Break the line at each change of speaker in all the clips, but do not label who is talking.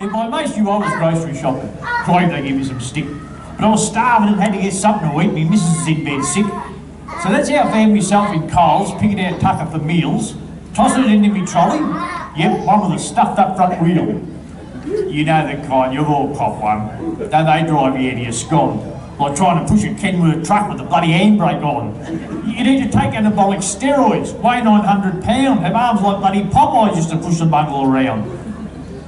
In my mates knew I was grocery shopping. Cried they give me some stick. But I was starving and had to get something to eat. My missus is in bed sick. So that's how I found myself in Coles, picking out tucker for meals, tossing it into my trolley. Yep, one with a stuffed up front wheel. You know the kind, you've all copped one. Don't they drive you out of your scone? Like trying to push a Kenworth truck with a bloody handbrake on. You need to take anabolic steroids, weigh 900 pounds, have arms like bloody Popeye just to push the bundle around.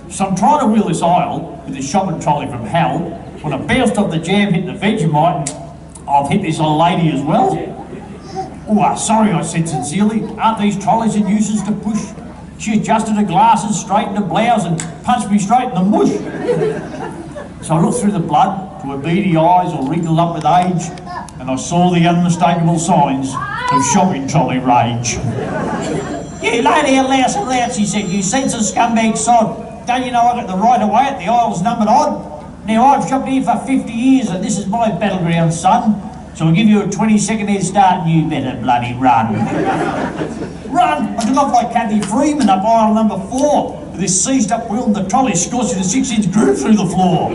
So I'm trying to wheel this aisle with this shopping trolley from hell, when I bounced off the jam, hit the Vegemite, and I've hit this old lady as well. Oh, sorry, I said sincerely, aren't these trolleys in uses to push? She adjusted her glasses, straightened her blouse and punched me straight in the mush. So I looked through the blood to her beady eyes all wrinkled up with age, and I saw the unmistakable signs of shopping trolley rage. "You lady out loud and loud," she said, "you senseless scumbag sod. Don't you know I got the right of way at the aisles numbered odd? Now I've shopped here for 50 years and this is my battleground, son. So I'll give you a 20-second head start and you better bloody run." Run! I took off like Kathy Freeman up aisle number 4 with this seized up wheel and the trolley scorching a 6-inch groove through the floor.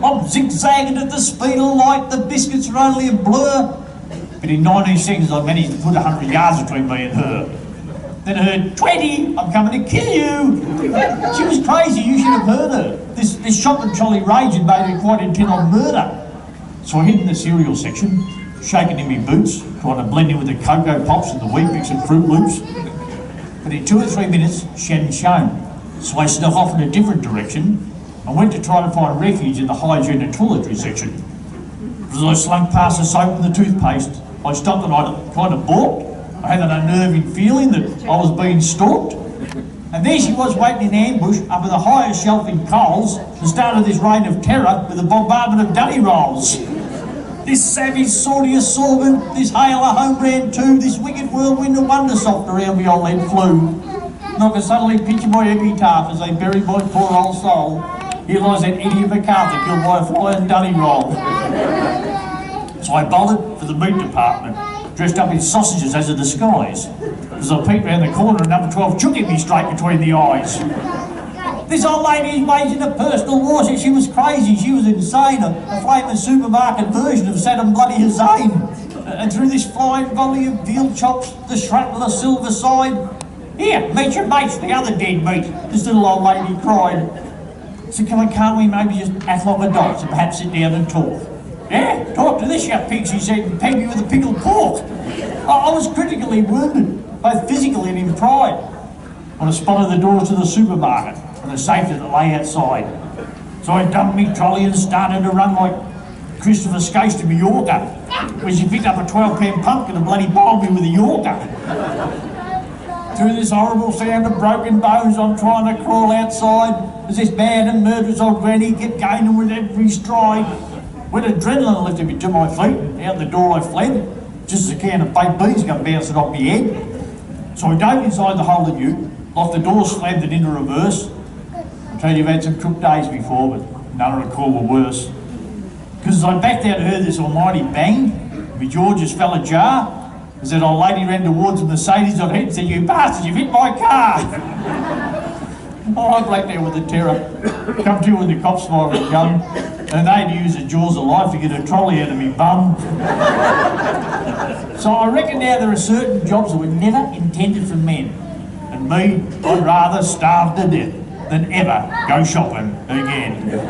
I'm zigzagging at the speed of light, the biscuits are only a blur. But in 19 seconds I managed to put 100 yards between me and her. Then I heard, "20, I'm coming to kill you." She was crazy, you should have heard her. This shopping trolley rage had made her quite intent on murder. So I hid in the cereal section, shaking in my boots, trying to blend in with the Cocoa Pops and the Wheat Bix and Fruit Loops. But in 2 or 3 minutes, she hadn't shown. So I snuck off in a different direction and went to try to find refuge in the hygiene and toiletry section. As I slunk past the soap and the toothpaste, I stopped and I kind of balked. I had an unnerving feeling that I was being stalked. And there she was waiting in ambush up at the highest shelf in Coles, the start of this reign of terror with a bombardment of dunny rolls. This savage salty assorbent, this hail of home brand too, this wicked whirlwind of wonder soft around me old lead flew. And I could suddenly picture my epitaph as they buried my poor old soul. Here lies that idiot McArthur killed by a flying dunny roll. So I bolted for the meat department, dressed up in sausages as a disguise. As I peeked round the corner, number 12 took me straight between the eyes. This old lady is waging a personal war. She was crazy, she was insane, a flaming supermarket version of Saddam Bloody Hussein. And through this flying volley of veal chops, the shrapnel of silver side, "Here, meet your mates, the other dead meat," this little old lady cried. So can't we maybe just act like adults and perhaps sit down and talk? "Yeah, talk to this, you pig," she said, and pegged me with a pickled pork. I was critically wounded, both physically and in pride, when I spotted the doors to the supermarket and the safety that lay outside. So I dumped me trolley and started to run like Christopher Skase to Mallorca, when she picked up a 12-pound pumpkin and bloody bowled me with a Yorker. Through this horrible sound of broken bones, I'm trying to crawl outside as this bad and murderous old granny kept gaining with every stride. When adrenaline lifted me to my feet, out the door I fled, just as a can of baked beans come bouncing off my head. So I dove inside the hole in ute, locked the door, slammed it into reverse. I tell you, you've had some crook days before, but none I recall were worse. Because as I backed out and heard this almighty bang, my jaw just fell ajar, as that old lady ran towards the Mercedes on head and said, "You bastard, you've hit my car!" Oh, I blacked out with the terror. Come to when the cops fired a gun, and they'd use the jaws of life to get a trolley out of me bum. So I reckon now there are certain jobs that were never intended for men. And me, I'd rather starve to death than ever go shopping again.